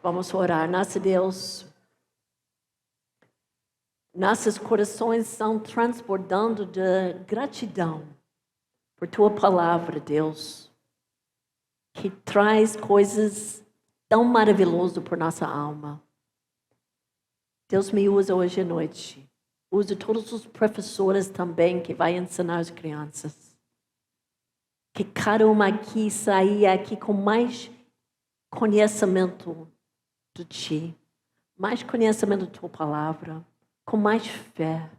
Vamos orar. Nosso Deus, nossos corações estão transbordando de gratidão por Tua palavra, Deus, que traz coisas tão maravilhosas por nossa alma. Deus, me usa hoje à noite. Usa todos os professores também que vai ensinar as crianças. Que cada uma aqui saia aqui com mais conhecimento de Ti, mais conhecimento da Tua palavra, com mais fé.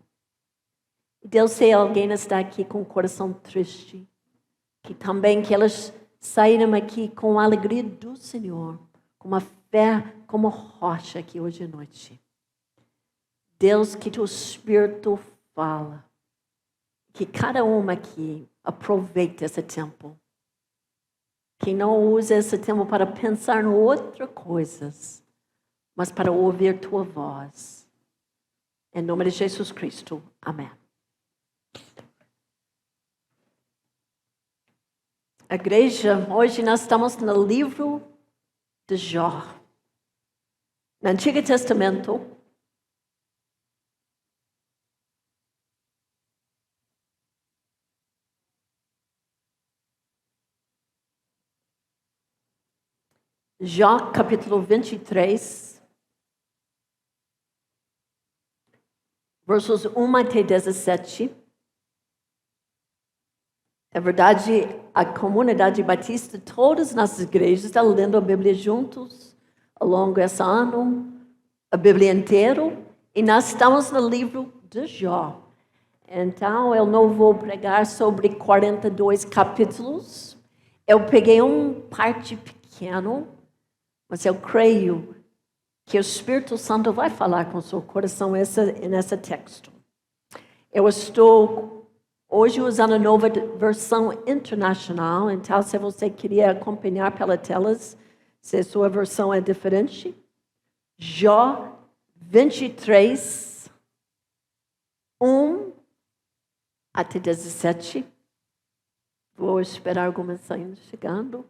Deus, se alguém está aqui com o coração triste, que também que elas saíram aqui com a alegria do Senhor, com uma fé como rocha aqui hoje à noite. Deus, que Teu Espírito fala, que cada uma aqui aproveite esse tempo, que não use esse tempo para pensar em outras coisas, mas para ouvir Tua voz. Em nome de Jesus Cristo. Amém. A igreja, hoje nós estamos no livro de Jó. No Antigo Testamento, Jó, capítulo 23, versos 1 até 17. É verdade, a comunidade batista, todas as nossas igrejas estão lendo a Bíblia juntos ao longo desse ano, a Bíblia inteira, e nós estamos no livro de Jó. Então, eu não vou pregar sobre 42 capítulos. Eu peguei parte pequeno, mas eu creio que o Espírito Santo vai falar com o seu coração nesse texto. Eu estou hoje usando a nova versão internacional, então se você queria acompanhar pela telas, se a sua versão é diferente, Jó 23, 1 até 17. Vou esperar algumas saindo chegando.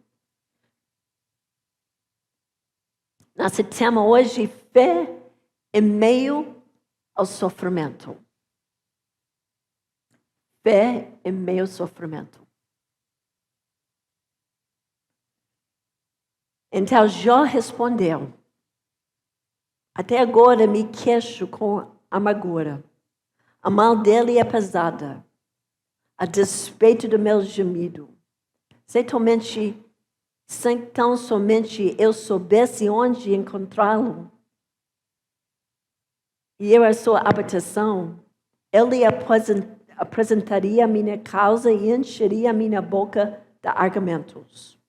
Nosso tema hoje, fé em meio ao sofrimento. Fé em meio ao sofrimento. Então Jó respondeu: até agora me queixo com amargura. A mão dele é pesada, a despeito do meu gemido. Se tão somente eu soubesse onde encontrá-lo, e eu a sua habitação, ele apresentaria a minha causa e encheria a minha boca de argumentos.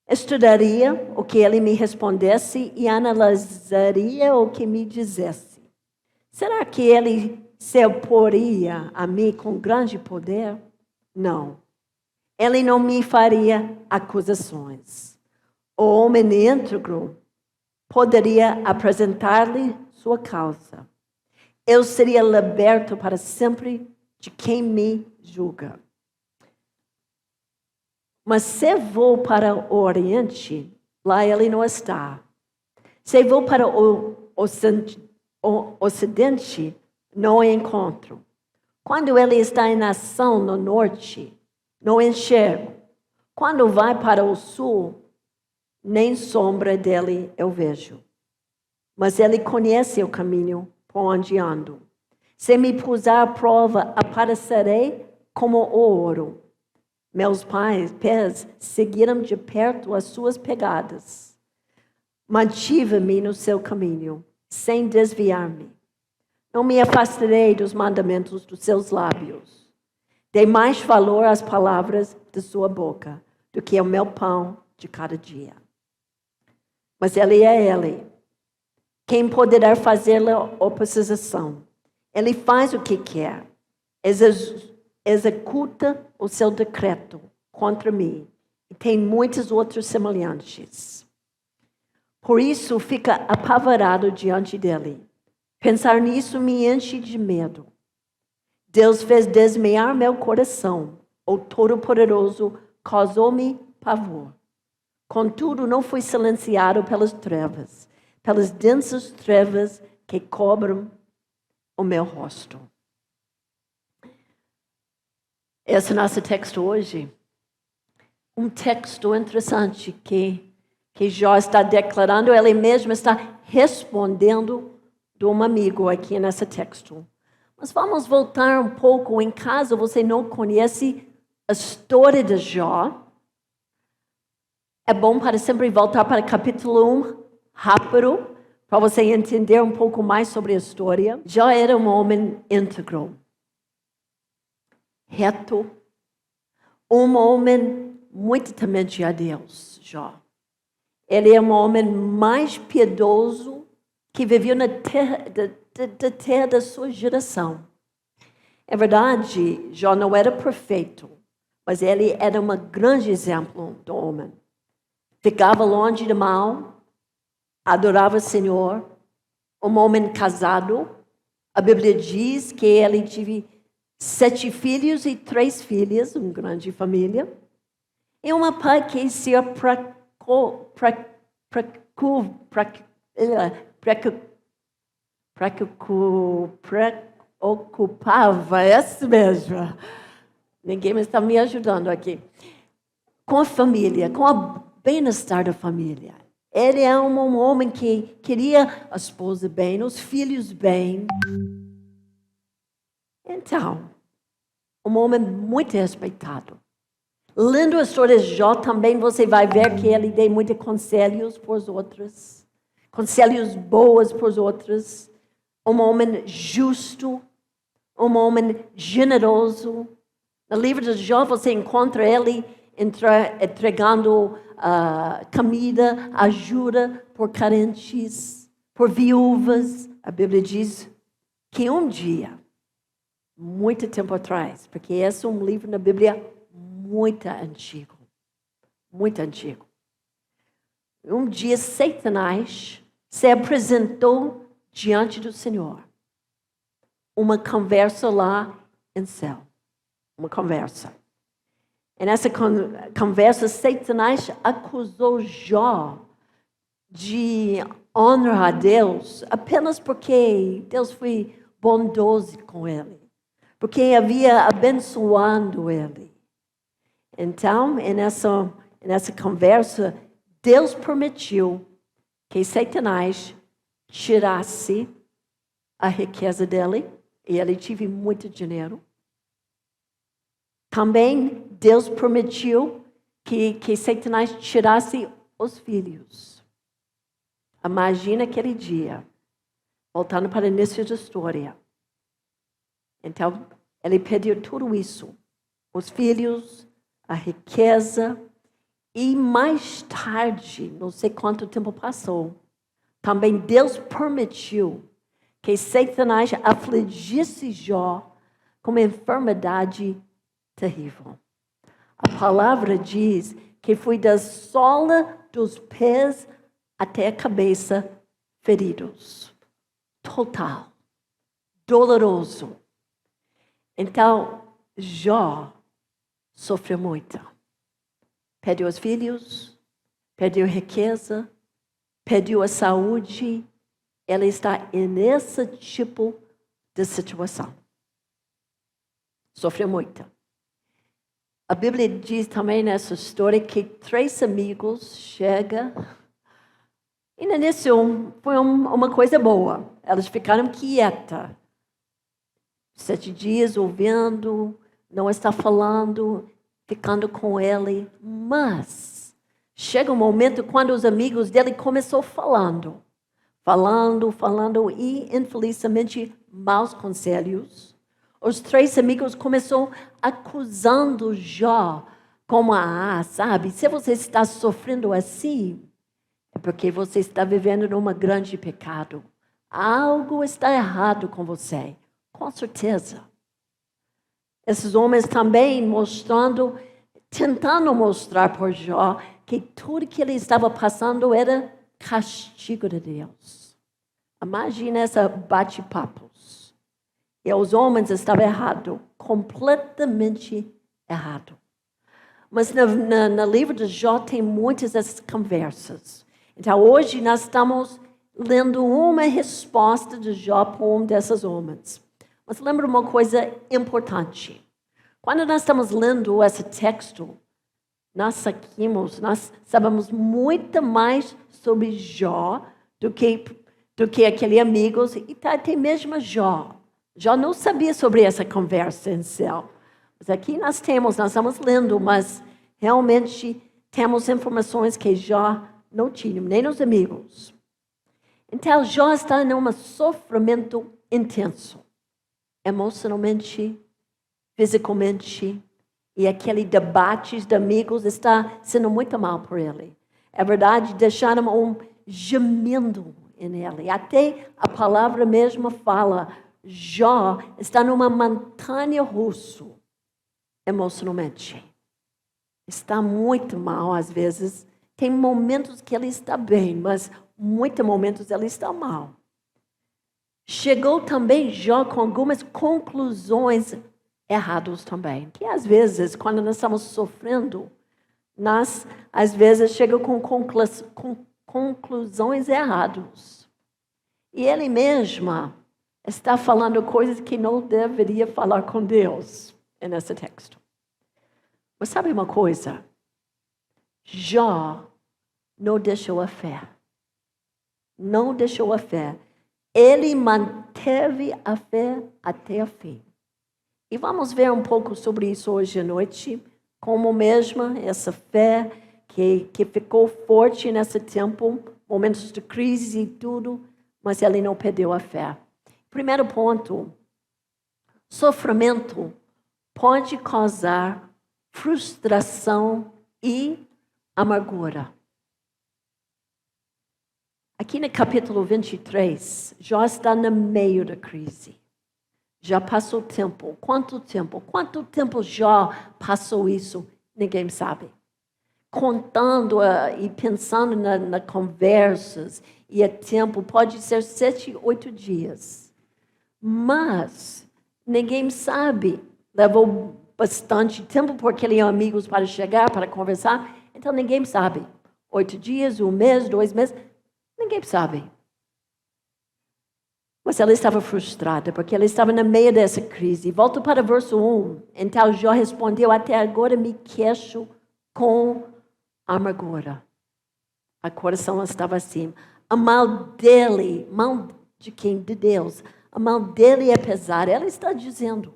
Estudaria o que ele me respondesse e analisaria o que me dissesse. Será que ele se oporia a mim com grande poder? Não. Ele não me faria acusações. O homem íntegro poderia apresentar-lhe sua causa. Eu seria liberto para sempre de quem me julga. Mas se vou para o Oriente, lá ele não está. Se vou para o Ocidente, não o encontro. Quando ele está em ação no Norte, não enxergo. Quando vai para o Sul, nem sombra dele eu vejo. Mas ele conhece o caminho por onde ando. Se me puser à prova, aparecerei como o ouro. Meus pés seguiram de perto as suas pegadas. Mantive-me no seu caminho, sem desviar-me. Não me afastarei dos mandamentos dos seus lábios. Dei mais valor às palavras de sua boca do que ao meu pão de cada dia. Mas ele é ele. Quem poderá fazer-lhe oposição? Ele faz o que quer. Executa o seu decreto contra mim. E tem muitos outros semelhantes. Por isso fica apavorado diante dele. Pensar nisso me enche de medo. Deus fez desmaiar meu coração. O Todo-Poderoso causou-me pavor. Contudo, não foi silenciado pelas densas trevas que cobrem o meu rosto. Esse é o nosso texto hoje. Um texto interessante que Jó está declarando, ele mesmo está respondendo de um amigo aqui nesse texto. Mas vamos voltar um pouco, em caso você não conhece a história de Jó. É bom para sempre voltar para capítulo 1, rápido, para você entender um pouco mais sobre a história. Jó era um homem íntegro, reto, um homem muito temente a Deus, Jó. Ele é um homem mais piedoso que viveu na terra da sua geração. É verdade, Jó não era perfeito, mas ele era um grande exemplo do homem. Ficava longe do mal, adorava o Senhor, um homem casado. A Bíblia diz que ele teve 7 filhos e 3 filhas, uma grande família. E uma pai que se preocupava, esse mesmo. Ninguém está me ajudando aqui. Com a família, com o bem-estar da família. Ele é um homem que queria a esposa bem, os filhos bem. Então, um homem muito respeitado. Lendo a história de Jó, também você vai ver que ele deu muitos conselhos para os outros. Conselhos boas para os outros. Um homem justo. Um homem generoso. No livro de Jó, você encontra ele entregando comida, ajuda por carentes, por viúvas. A Bíblia diz que um dia, muito tempo atrás, porque esse é um livro na Bíblia muito antigo. Um dia Satanás se apresentou diante do Senhor. Uma conversa lá em céu. Uma conversa. E nessa conversa, Satanás acusou Jó de honrar a Deus apenas porque Deus foi bondoso com ele. Porque havia abençoado ele. Então, nessa conversa, Deus permitiu que Satanás tirasse a riqueza dele. E ele teve muito dinheiro. Também Deus permitiu que Satanás tirasse os filhos. Imagina aquele dia, voltando para o início da história. Então, ele perdeu tudo isso. Os filhos, a riqueza. E mais tarde, não sei quanto tempo passou, também Deus permitiu que Satanás afligisse Jó com uma enfermidade terrível. A palavra diz que foi da sola dos pés até a cabeça feridos. Total. Doloroso. Então, Jó sofreu muito. Perdeu os filhos, perdeu a riqueza, perdeu a saúde. Ele está nesse tipo de situação. Sofreu muito. A Bíblia diz também nessa história que 3 amigos chegam. E no início foi uma coisa boa. Elas ficaram quietas. 7 dias ouvindo, não está falando, ficando com ele. Mas chega um momento quando os amigos dele começaram falando. E infelizmente maus conselhos. Os 3 amigos começaram acusando Jó como sabe, se você está sofrendo assim, é porque você está vivendo num grande pecado. Algo está errado com você, com certeza. Esses homens também tentando mostrar para Jó que tudo que ele estava passando era castigo de Deus. Imagina essa bate-papos. E os homens estavam errados, completamente errados. Mas no livro de Jó tem muitas dessas conversas. Então, hoje nós estamos lendo uma resposta de Jó para um desses homens. Mas lembra uma coisa importante. Quando nós estamos lendo esse texto, nós sabemos muito mais sobre Jó do que aquele amigo, e até mesmo Jó. Jó não sabia sobre essa conversa em céu. Mas aqui nós estamos lendo, mas realmente temos informações que Jó não tinha, nem os amigos. Então, Jó está em um sofrimento intenso, emocionalmente, fisicamente, e aquele debate de amigos está sendo muito mal por ele. É verdade, deixaram gemendo em ele. Até a palavra mesmo fala, Jó está numa montanha russa, emocionalmente. Está muito mal às vezes. Tem momentos que ele está bem, mas muitos momentos ele está mal. Chegou também Jó com algumas conclusões erradas também. Que às vezes, quando nós estamos sofrendo, nós às vezes chegamos com conclusões erradas. E ele mesmo está falando coisas que não deveria falar com Deus nesse texto. Mas sabe uma coisa? Jó não deixou a fé. Não deixou a fé. Ele manteve a fé até o fim. E vamos ver um pouco sobre isso hoje à noite, como mesmo essa fé que ficou forte nesse tempo, momentos de crise e tudo, mas ele não perdeu a fé. Primeiro ponto, sofrimento pode causar frustração e amargura. Aqui no capítulo 23, Jó está no meio da crise. Já passou tempo. Quanto tempo? Quanto tempo Jó passou isso? Ninguém sabe. Contando e pensando nas conversas e o tempo, pode ser 7, 8 dias. Mas ninguém sabe. Levou bastante tempo por aqueles amigos para chegar, para conversar. Então ninguém sabe. 8 dias, 1 mês, 2 meses. Ninguém sabe. Mas ela estava frustrada, porque ela estava no meio dessa crise. Volto para o verso 1. Então Jó respondeu, até agora me queixo com amargura. A coração estava assim. A mal dele, mal de quem? De Deus. A mal dele é pesada. Ela está dizendo,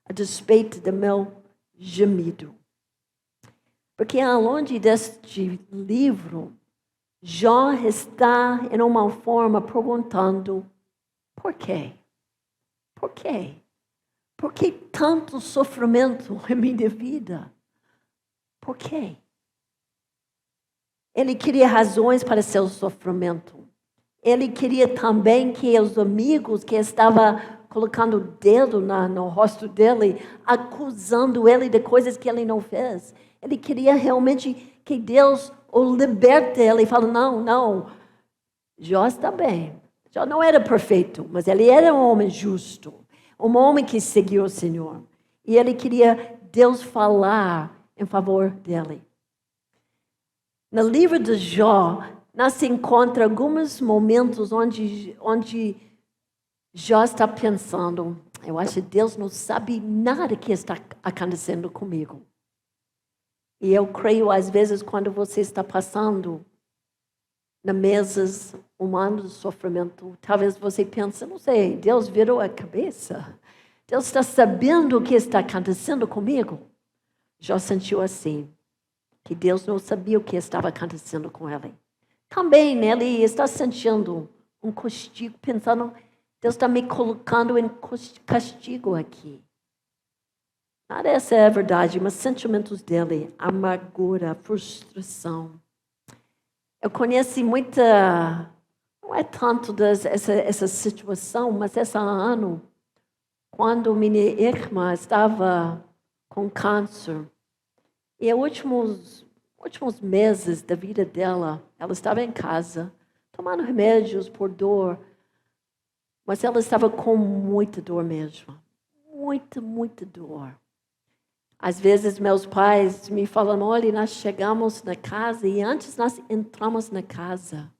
a despeito do meu gemido. Porque ao longo deste livro, Jó está em uma forma perguntando, por quê? Por quê? Por que tanto sofrimento em minha vida? Por quê? Ele queria razões para seu sofrimento. Ele queria também que os amigos que estavam colocando o dedo no rosto dele, acusando ele de coisas que ele não fez. Ele queria realmente que Deus o liberte. Ele falou, não, Jó está bem. Jó não era perfeito, mas ele era um homem justo. Um homem que seguiu o Senhor. E ele queria Deus falar em favor dele. No livro de Jó, nós encontramos alguns momentos onde Jó está pensando, eu acho que Deus não sabe nada que está acontecendo comigo. E eu creio, às vezes, quando você está passando na mesas humanas de sofrimento, talvez você pense, não sei, Deus virou a cabeça. Deus está sabendo o que está acontecendo comigo. Jó sentiu assim, que Deus não sabia o que estava acontecendo com ele. Também ele está sentindo um castigo, pensando, Deus está me colocando em castigo aqui. Nada essa é a verdade, mas sentimentos dele, amargura, frustração. Eu conheci muita, não é tanto essa situação, mas esse ano, quando minha irmã estava com câncer, e os últimos meses da vida dela, ela estava em casa, tomando remédios por dor, mas ela estava com muita dor mesmo. Muita dor. Às vezes meus pais me falam, olha, nós chegamos na casa e antes nós entramos na casa,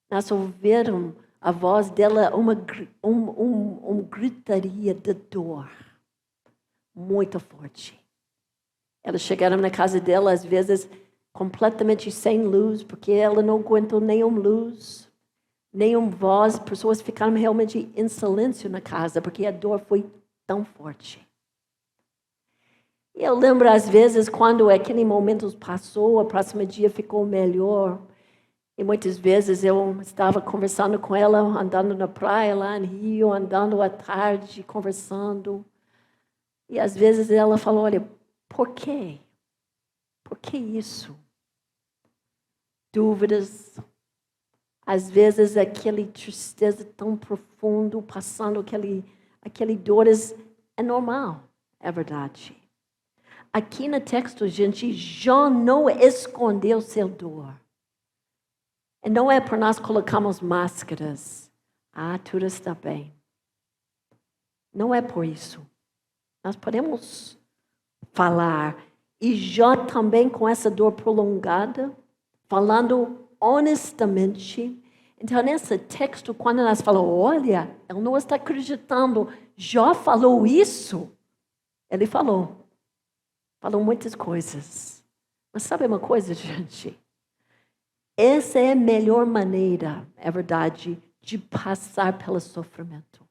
nós ouvimos a voz dela, uma gritaria de dor muito forte. Elas chegaram na casa dela, às vezes, completamente sem luz, porque ela não aguentou nenhuma luz, nenhuma voz. Pessoas ficaram realmente em silêncio na casa, porque a dor foi tão forte. E eu lembro, às vezes, quando aquele momento passou, o próximo dia ficou melhor. E muitas vezes eu estava conversando com ela, andando na praia lá em Rio, andando à tarde, conversando. E às vezes ela falou, olha, por quê? Por que isso? Dúvidas. Às vezes aquele tristeza tão profundo, passando aquele dores, é normal, é verdade. Aqui no texto, gente, Jó não escondeu seu dor. E não é para nós colocarmos máscaras. Ah, tudo está bem. Não é por isso. Nós podemos falar. E Jó também com essa dor prolongada, falando honestamente. Então, nesse texto, quando nós falamos, olha, ele não está acreditando. Jó falou isso. Ele falou muitas coisas. Mas sabe uma coisa, gente? Essa é a melhor maneira, é verdade, de passar pelo sofrimento.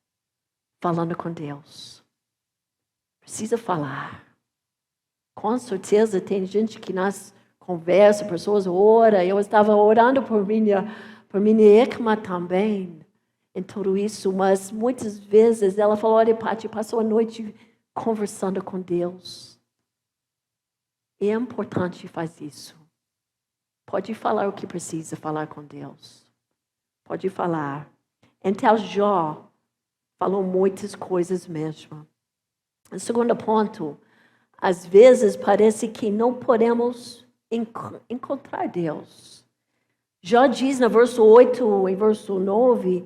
Falando com Deus. Precisa falar. Com certeza tem gente que nós conversa, pessoas oram. Eu estava orando por minha irmã também, em tudo isso. Mas muitas vezes ela falou, olha, Paty, passou a noite conversando com Deus. É importante fazer isso. Pode falar o que precisa falar com Deus. Pode falar. Então, Jó falou muitas coisas mesmo. O segundo ponto, às vezes parece que não podemos encontrar Deus. Jó diz no verso 8 e verso 9,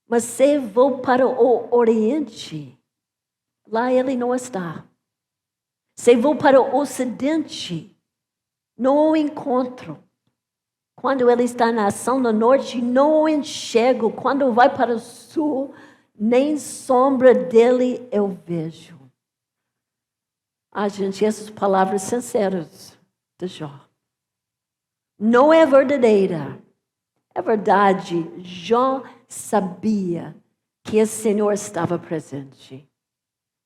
mas se vou para o Oriente, lá ele não está. Se vou para o Ocidente, não o encontro. Quando ele está na ação no norte, não o enxergo. Quando vai para o sul, nem sombra dele eu vejo. Ah, gente, essas palavras sinceras de Jó. Não é verdadeira. É verdade. Jó sabia que o Senhor estava presente.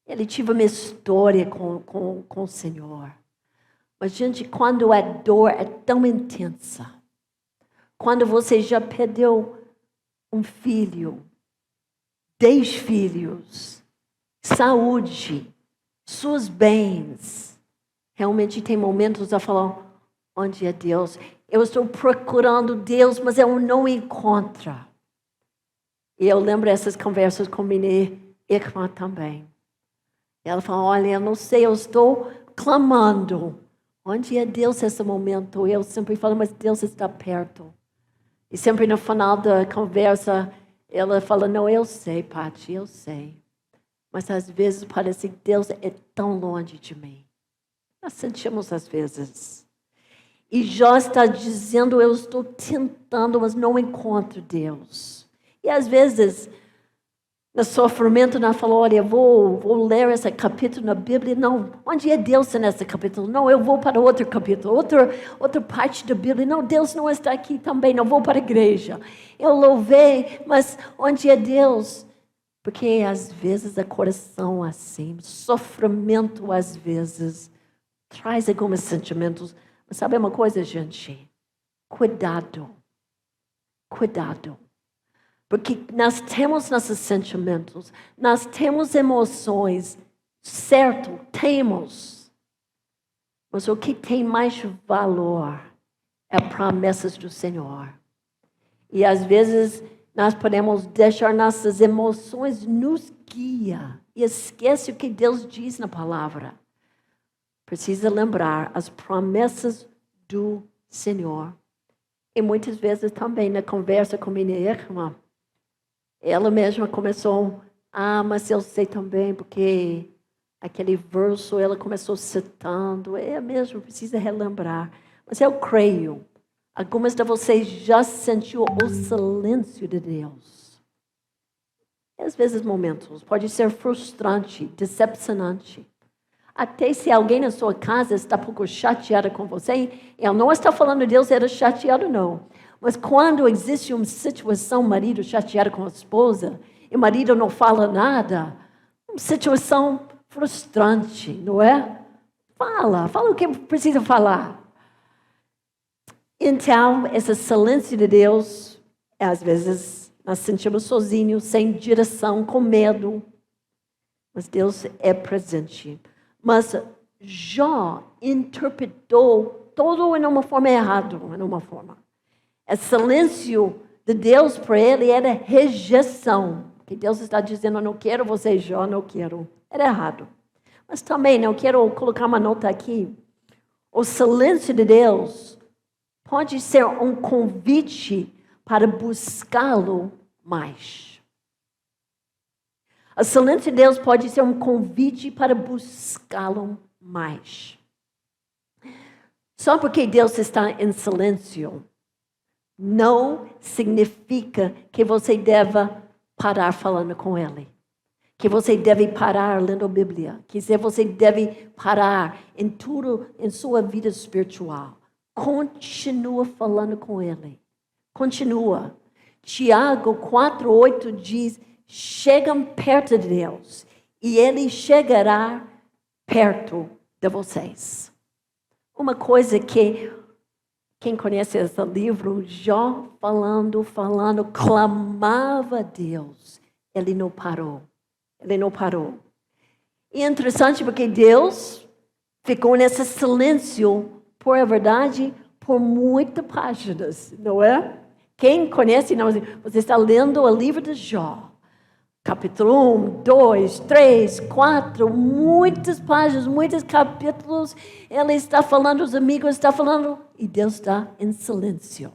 Ele tinha uma história com o Senhor. Mas, gente, quando a dor é tão intensa, quando você já perdeu um filho, 10 filhos, saúde, seus bens, realmente tem momentos a falar, onde é Deus? Eu estou procurando Deus, mas eu não encontro. E eu lembro essas conversas com minha irmã também. Ela falou, olha, eu não sei, eu estou clamando. Onde é Deus nesse momento? Eu sempre falo, mas Deus está perto. E sempre no final da conversa, ela fala, não, eu sei, Paty, eu sei. Mas às vezes parece que Deus é tão longe de mim. Nós sentimos às vezes. E Jó está dizendo, eu estou tentando, mas não encontro Deus. E às vezes, no sofrimento, nós falamos, olha, vou ler esse capítulo na Bíblia. Não, onde é Deus nesse capítulo? Não, eu vou para outro capítulo, outra parte da Bíblia. Não, Deus não está aqui também, não vou para a igreja. Eu louvei, mas onde é Deus? Porque às vezes o coração assim, sofrimento às vezes, traz alguns sentimentos. Mas sabe uma coisa, gente? Cuidado. Cuidado. Porque nós temos nossos sentimentos, nós temos emoções, certo, temos. Mas o que tem mais valor é promessas do Senhor. E às vezes nós podemos deixar nossas emoções nos guiar e esquece o que Deus diz na palavra. Precisa lembrar as promessas do Senhor. E muitas vezes também na conversa com minha irmã, ela mesma começou, mas eu sei também porque aquele verso, ela começou citando, mesmo, precisa relembrar. Mas eu creio, algumas de vocês já sentiu o silêncio de Deus. E às vezes momentos, pode ser frustrante, decepcionante. Até se alguém na sua casa está um pouco chateada com você, eu não estou falando de Deus era chateado, não. Mas quando existe uma situação, marido chateado com a esposa, e o marido não fala nada, uma situação frustrante, não é? Fala o que precisa falar. Então, esse silêncio de Deus, às vezes, nós sentimos sozinhos, sem direção, com medo. Mas Deus é presente. Mas Jó interpretou todo em uma forma errada, em uma forma. O silêncio de Deus para ele era rejeição. Que Deus está dizendo, eu não quero você, Jó, não quero. Era errado. Mas também, eu quero colocar uma nota aqui. O silêncio de Deus pode ser um convite para buscá-lo mais. O silêncio de Deus pode ser um convite para buscá-lo mais. Só porque Deus está em silêncio, não significa que você deva parar falando com Ele. Que você deve parar lendo a Bíblia. Que você deve parar em tudo em sua vida espiritual. Continua falando com Ele. Continua. Tiago 4:8 diz, chegam perto de Deus e Ele chegará perto de vocês. Uma coisa que, quem conhece esse livro, Jó falando, clamava a Deus. Ele não parou. E é interessante porque Deus ficou nesse silêncio, por a verdade, por muitas páginas, não é? Quem conhece, não, você está lendo o livro de Jó. Capítulo 1, 2, 3, 4, muitas páginas, muitos capítulos. Ele está falando, os amigos estão falando, e Deus está em silêncio.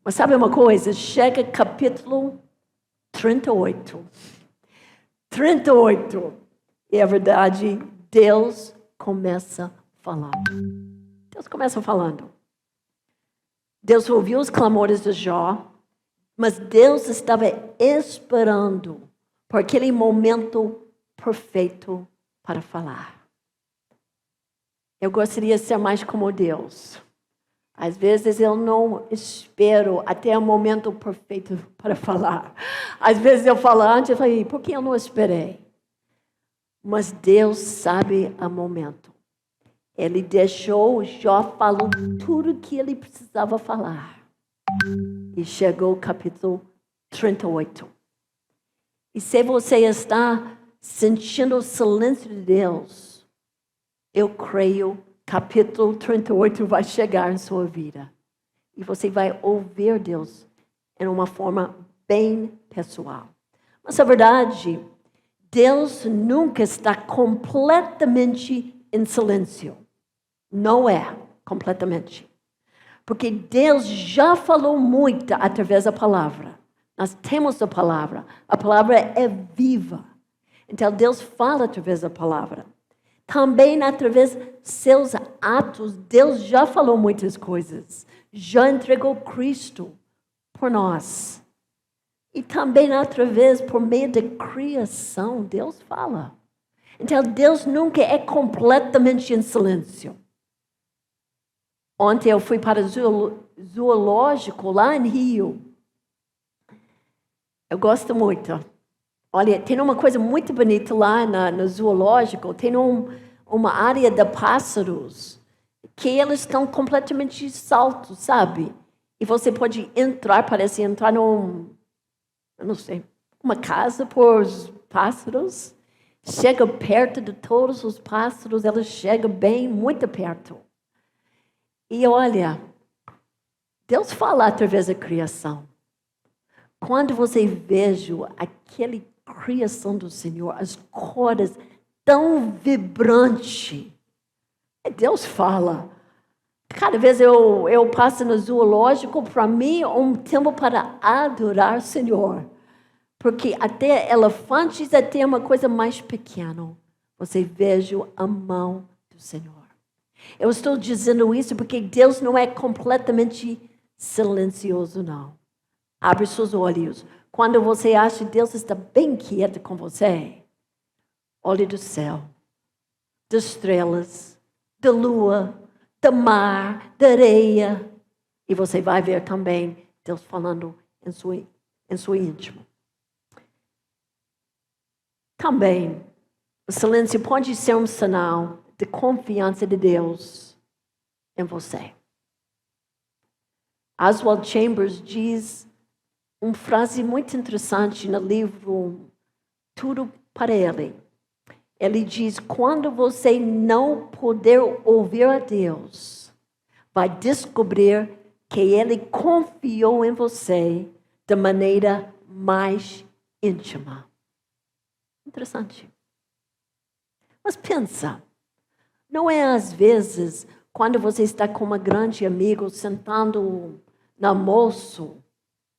Mas sabe uma coisa? Chega capítulo 38. 38. E a verdade, Deus começa falando. Deus ouviu os clamores de Jó. Mas Deus estava esperando por aquele momento perfeito para falar. Eu gostaria de ser mais como Deus. Às vezes eu não espero até o momento perfeito para falar. Às vezes eu falo antes, eu falo, por que eu não esperei? Mas Deus sabe o momento. Ele deixou Jó falar tudo o que ele precisava falar. E chegou o capítulo 38. E se você está sentindo o silêncio de Deus, eu creio capítulo 38 vai chegar em sua vida. E você vai ouvir Deus em uma forma bem pessoal. Mas a verdade, Deus nunca está completamente em silêncio. Não é completamente. Porque Deus já falou muito através da palavra. Nós temos a palavra é viva. Então Deus fala através da palavra. Também através dos seus atos, Deus já falou muitas coisas. Já entregou Cristo por nós. E também através, por meio da criação, Deus fala. Então Deus nunca é completamente em silêncio. Ontem eu fui para o zoológico lá em Rio. Eu gosto muito. Olha, tem uma coisa muito bonita lá no zoológico. Tem uma área de pássaros que eles estão completamente soltos, sabe? E você pode entrar, parece entrar eu não sei, uma casa por pássaros. Chega perto de todos os pássaros, eles chegam bem, muito perto. E olha, Deus fala através da criação. Quando você veja aquela criação do Senhor, as cores tão vibrantes, Deus fala. Cada vez eu passo no zoológico, para mim é um tempo para adorar o Senhor. Porque até elefantes, até uma coisa mais pequena, você veja a mão do Senhor. Eu estou dizendo isso porque Deus não é completamente silencioso, não. Abre seus olhos. Quando você acha que Deus está bem quieto com você, olhe do céu, das estrelas, da lua, do mar, da areia. E você vai ver também Deus falando em sua íntimo. Também, o silêncio pode ser um sinal de confiança de Deus em você. Oswald Chambers diz uma frase muito interessante no livro Tudo para Ele. Ele diz, quando você não puder ouvir a Deus, vai descobrir que Ele confiou em você de maneira mais íntima. Interessante. Mas pensa, não é às vezes, quando você está com uma grande amiga sentando no almoço,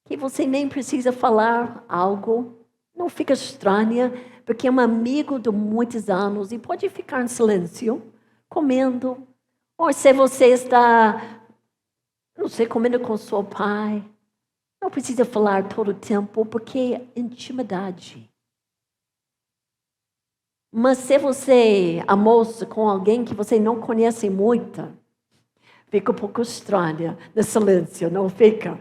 que você nem precisa falar algo, não fica estranha, porque é um amigo de muitos anos e pode ficar em silêncio, comendo. Ou se você está, não sei, comendo com seu pai, não precisa falar todo o tempo, porque é intimidade. Mas se você almoça com alguém que você não conhece muito, fica um pouco estranha no silêncio, não fica?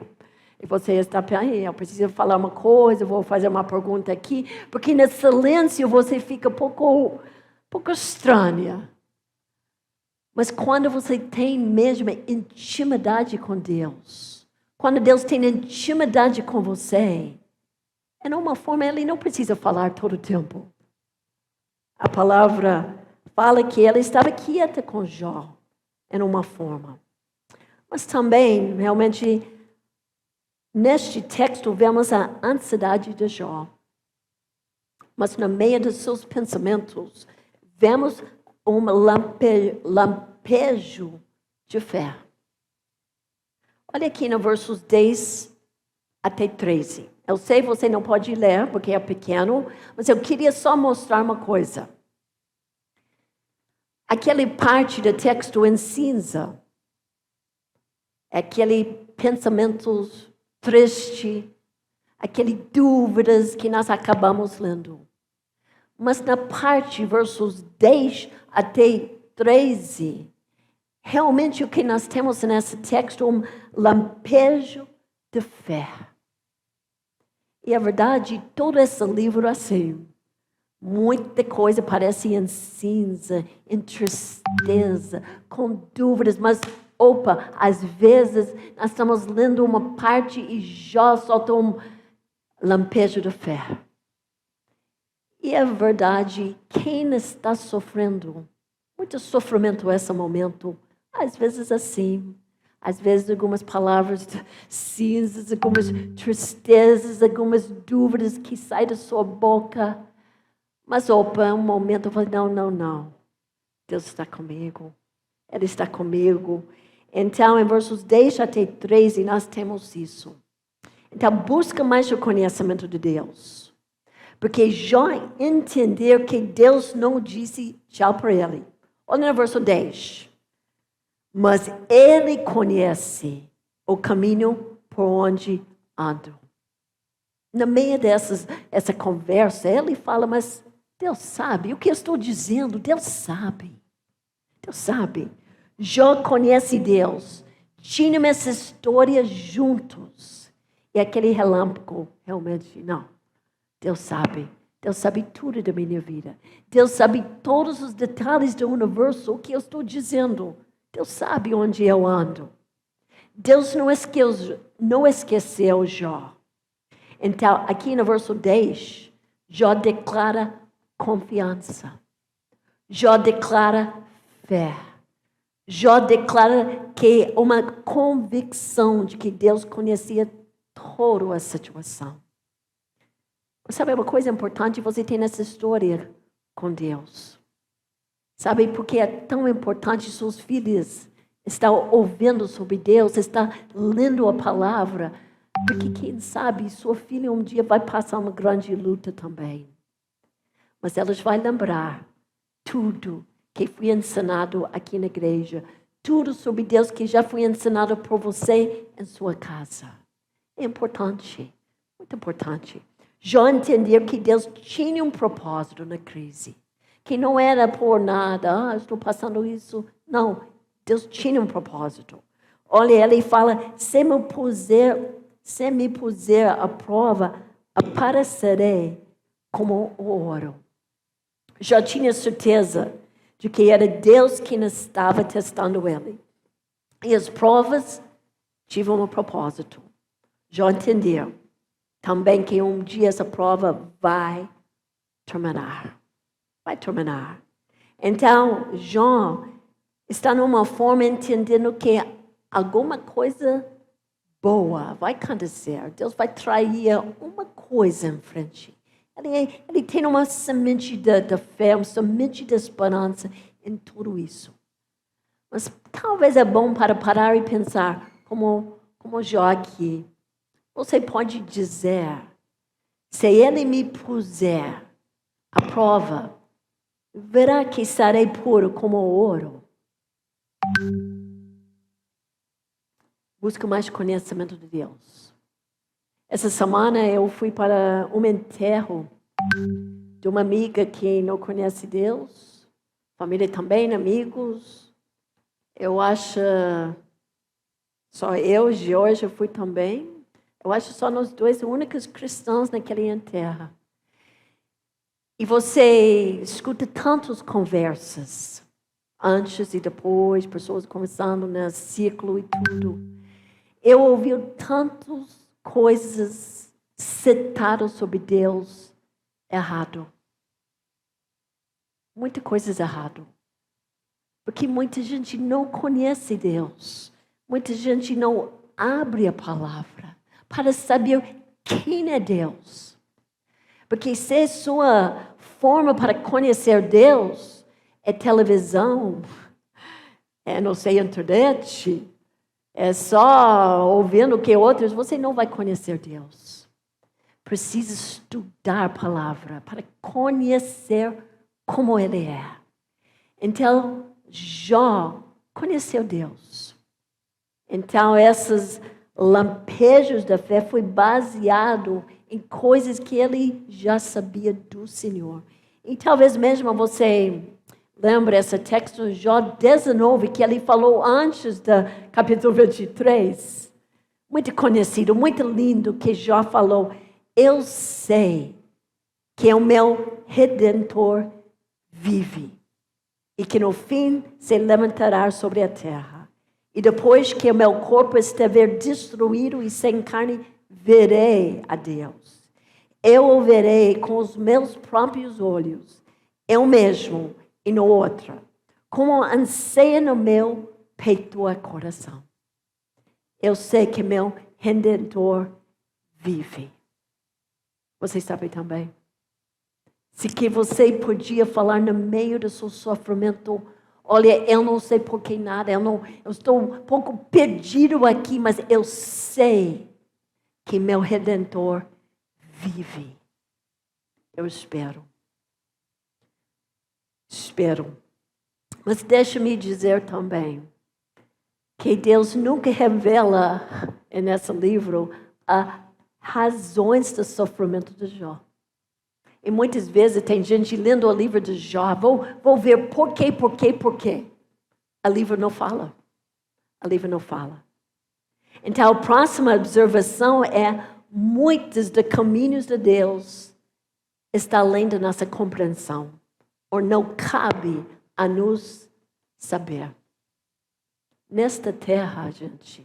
E você está, eu preciso falar uma coisa, vou fazer uma pergunta aqui, porque no silêncio você fica um pouco estranha. Mas quando você tem mesmo intimidade com Deus, quando Deus tem intimidade com você, de uma forma Ele não precisa falar todo o tempo. A palavra fala que ela estava quieta com Jó, em uma forma. Mas também, realmente, neste texto vemos a ansiedade de Jó. Mas no meio dos seus pensamentos, vemos um lampejo de fé. Olha aqui no versos 10 até 13. Eu sei que você não pode ler, porque é pequeno, mas eu queria só mostrar uma coisa. Aquela parte do texto em cinza, aquele pensamento triste, aquele dúvidas que nós acabamos lendo. Mas na parte, versos 10 até 13, realmente o que nós temos nesse texto é um lampejo de fé. E a verdade, todo esse livro assim, muita coisa parece em cinza, em tristeza, com dúvidas, mas às vezes nós estamos lendo uma parte e já solta um lampejo de fé. E é verdade, quem está sofrendo, muito sofrimento nesse momento, às vezes assim, às vezes algumas palavras cinzas, algumas tristezas, algumas dúvidas que saem da sua boca. Mas um momento eu falei, não, Deus está comigo, Ele está comigo. Então, em versos 10 até 13, nós temos isso. Então, busca mais o conhecimento de Deus. Porque Jó entendeu que Deus não disse tchau para ele. Olha no verso 10. Mas ele conhece o caminho por onde ando. No meio essa conversa, ele fala, mas Deus sabe o que eu estou dizendo, Deus sabe. Deus sabe. Jó conhece Deus. Tinham essa história juntos. E aquele relâmpago, realmente, não. Deus sabe. Deus sabe tudo da minha vida. Deus sabe todos os detalhes do universo, o que eu estou dizendo. Deus sabe onde eu ando. Deus não esqueceu Jó. Então, aqui no verso 10, Jó declara confiança. Jó declara fé. Jó declara que uma convicção de que Deus conhecia toda a situação. Sabe uma coisa importante? Você tem essa história com Deus. Sabe por que é tão importante seus filhos estão ouvindo sobre Deus, estão lendo a palavra? Porque quem sabe sua filha um dia vai passar uma grande luta também. Mas elas vão lembrar tudo que foi ensinado aqui na igreja. Tudo sobre Deus que já foi ensinado por você em sua casa. É importante, muito importante. Já entender que Deus tinha um propósito na crise. Que não era por nada, estou passando isso. Não, Deus tinha um propósito. Olha, ele fala, se me puser à prova, aparecerei como o ouro. Já tinha certeza de que era Deus quem estava testando ele. E as provas tiveram um propósito. Já entenderam também que um dia essa prova vai terminar. Vai terminar. Então, João está numa forma entendendo que alguma coisa boa vai acontecer. Deus vai trair uma coisa em frente. Ele tem uma semente da fé, uma semente de esperança em tudo isso. Mas talvez é bom para parar e pensar, como Jó aqui. Você pode dizer, se ele me puser à prova, verá que serei puro como ouro. Busca mais conhecimento de Deus. Essa semana eu fui para um enterro de uma amiga que não conhece Deus. Família também, amigos. Eu acho, só eu, Georgia, fui também. Eu acho só nós dois únicos cristãos naquele enterro. E você escuta tantas conversas, antes e depois, pessoas conversando no ciclo e tudo. Eu ouvi tantas coisas citadas sobre Deus errado. Muitas coisas errado. Porque muita gente não conhece Deus. Muita gente não abre a palavra para saber quem é Deus. Porque se sua forma para conhecer Deus é televisão, é não sei, internet, é só ouvindo o que outros, você não vai conhecer Deus. Precisa estudar a palavra para conhecer como Ele é. Então, Jó conheceu Deus. Então, esses lampejos da fé foi baseado em coisas que ele já sabia do Senhor. E talvez mesmo você lembre esse texto, Jó 19, que ele falou antes do capítulo 23. Muito conhecido, muito lindo, que Jó falou, eu sei que o meu Redentor vive e que no fim se levantará sobre a terra. E depois que o meu corpo estiver destruído e sem carne, verei a Deus. Eu o verei com os meus próprios olhos, eu mesmo e no outro, como anseia no meu peito e coração. Eu sei que meu Redentor vive. Você sabe também? Se que você podia falar no meio do seu sofrimento, olha, eu não sei por que nada, eu estou um pouco perdido aqui, mas eu sei que meu Redentor vive. Eu espero. Espero. Mas deixa-me dizer também que Deus nunca revela nesse livro as razões do sofrimento de Jó. E muitas vezes tem gente lendo o livro de Jó, vou ver por quê. O livro não fala. O livro não fala. Então, a próxima observação é muitos dos caminhos de Deus estão além da nossa compreensão. Ou não cabe a nos saber. Nesta terra, gente,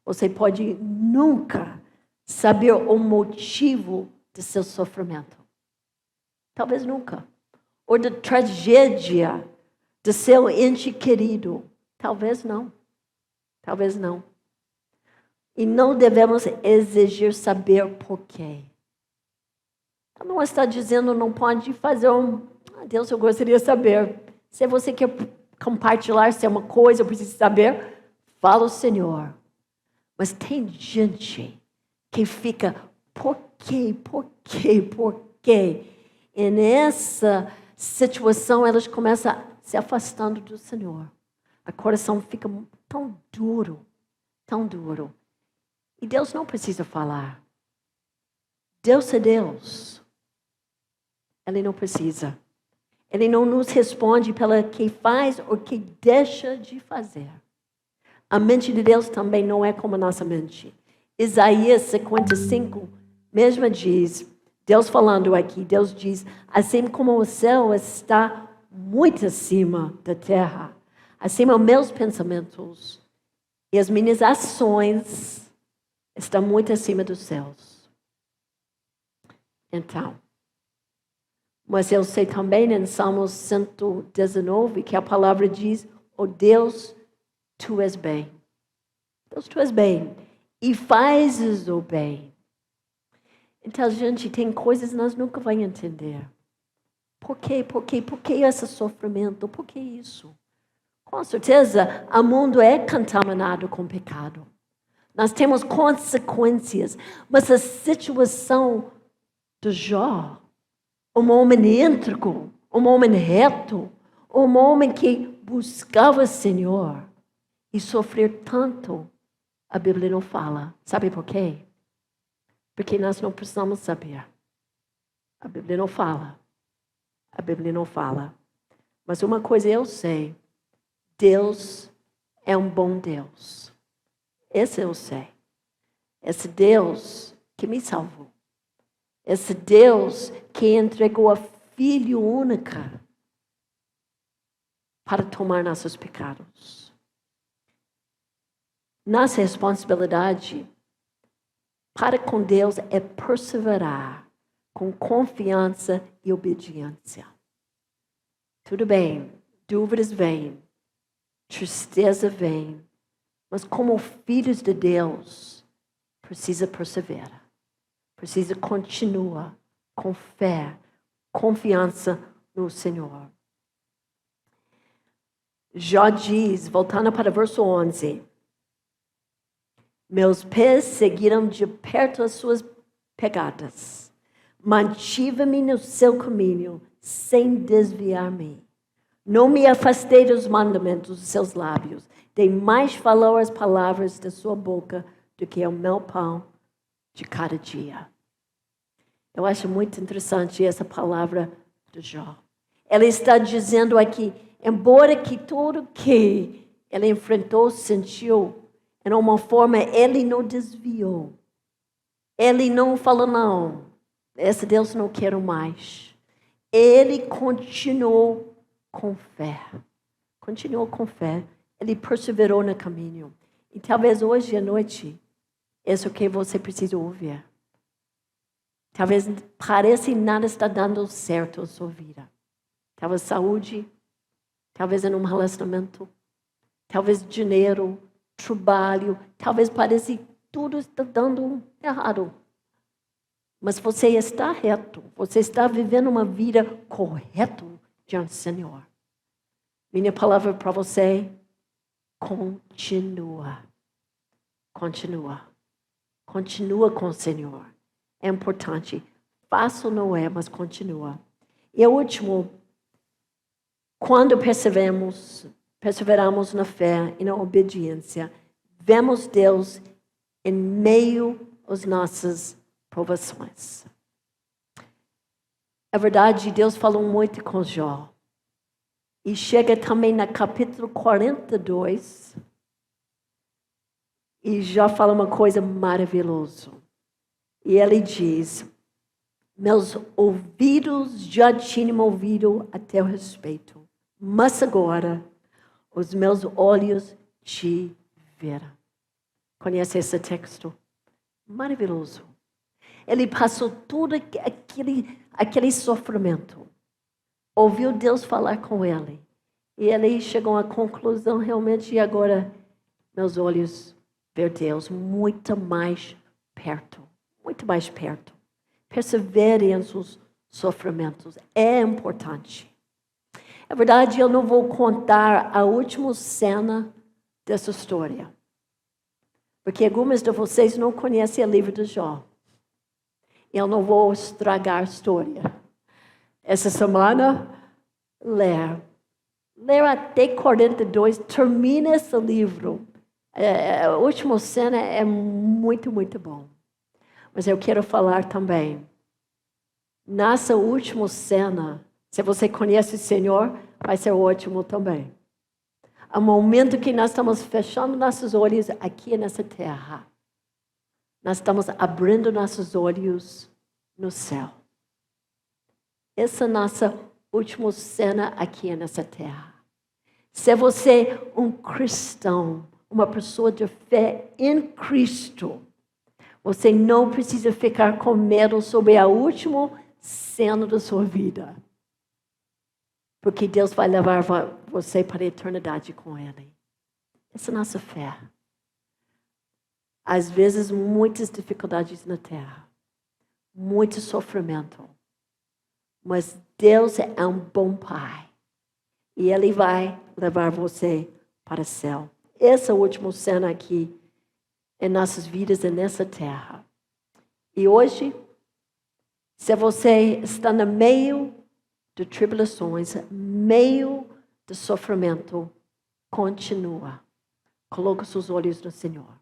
você pode nunca saber o motivo de seu sofrimento. Talvez nunca. Ou da tragédia de seu ente querido. Talvez não. Talvez não. E não devemos exigir saber por quê. Não está dizendo não pode fazer Deus, eu gostaria de saber. Se você quer compartilhar se é uma coisa, eu preciso saber, fala o Senhor. Mas tem gente que fica, por quê? E nessa situação, elas começam a se afastando do Senhor. O coração fica tão duro. E Deus não precisa falar. Deus é Deus. Ele não precisa. Ele não nos responde pelo que faz ou que deixa de fazer. A mente de Deus também não é como a nossa mente. Isaías 55 mesmo diz, Deus falando aqui, Deus diz, assim como o céu está muito acima da terra, assim os meus pensamentos e as minhas ações estão muito acima dos céus. Então, mas eu sei também em Salmos 119 que a palavra diz, oh Deus, tu és bem. Deus, tu és bem e fazes o bem. Então, gente, tem coisas que nós nunca vamos entender. Por quê? Por que esse sofrimento? Por que isso? Com certeza, o mundo é contaminado com pecado. Nós temos consequências. Mas a situação de Jó, um homem íntegro, um homem reto, um homem que buscava o Senhor e sofrer tanto, a Bíblia não fala. Sabe por quê? Porque nós não precisamos saber. A Bíblia não fala. Mas uma coisa eu sei. Deus é um bom Deus. Esse eu sei. Esse Deus que me salvou. Esse Deus que entregou a Filha única para tomar nossos pecados. Nossa responsabilidade para com Deus é perseverar com confiança e obediência. Tudo bem, dúvidas vêm, tristeza vem, mas como filhos de Deus, precisa perseverar. Precisa continuar com fé, confiança no Senhor. Jó diz, voltando para o verso 11, meus pés seguiram de perto as suas pegadas. Mantive-me no seu caminho, sem desviar-me. Não me afastei dos mandamentos dos seus lábios. Dei mais valor às palavras da sua boca do que ao meu pão de cada dia. Eu acho muito interessante essa palavra de Jó. Ela está dizendo aqui, embora que tudo que ele enfrentou, sentiu, em uma forma, ele não desviou. Ele não falou, não, esse Deus não quero mais. Ele continuou com fé. Ele perseverou no caminho. E talvez hoje à noite, isso é o que você precisa ouvir. Talvez pareça que nada está dando certo na sua vida. Talvez saúde, talvez em um relacionamento, talvez dinheiro, trabalho, talvez pareça que tudo está dando errado. Mas você está reto, você está vivendo uma vida correta diante do Senhor. Minha palavra para você, continua. Continua com o Senhor. É importante. Fácil não é, mas continua. E o último, quando perseveramos na fé e na obediência, vemos Deus em meio às nossas provações. É verdade, Deus falou muito com Jó. E chega também no capítulo 42. E Jó fala uma coisa maravilhosa. E ele diz, meus ouvidos já tinham ouvido a teu respeito, mas agora os meus olhos te viram. Conhece esse texto? Maravilhoso. Ele passou todo aquele sofrimento. Ouviu Deus falar com ele. E ele chegou à conclusão, realmente, agora meus olhos ver Deus muito mais perto. Muito mais perto. Persevere em seus sofrimentos. É importante. É verdade, eu não vou contar a última cena dessa história. Porque algumas de vocês não conhecem o livro de Jó. Eu não vou estragar a história. Essa semana, ler até 42, termina esse livro. A última cena é muito, muito bom. Mas eu quero falar também. Nessa última cena, se você conhece o Senhor, vai ser ótimo também. Ao momento que nós estamos fechando nossos olhos aqui nessa terra, nós estamos abrindo nossos olhos no céu. Essa é a nossa última cena aqui nessa terra. Se você é um cristão, uma pessoa de fé em Cristo, você não precisa ficar com medo sobre a última cena da sua vida. Porque Deus vai levar você para a eternidade com Ele. Essa é a nossa fé. Às vezes, muitas dificuldades na terra. Muito sofrimento. Mas Deus é um bom Pai. E Ele vai levar você para o céu. Essa última cena aqui em nossas vidas, nessa terra. E hoje, se você está no meio de tribulações, meio de sofrimento, continua. Coloque seus olhos no Senhor.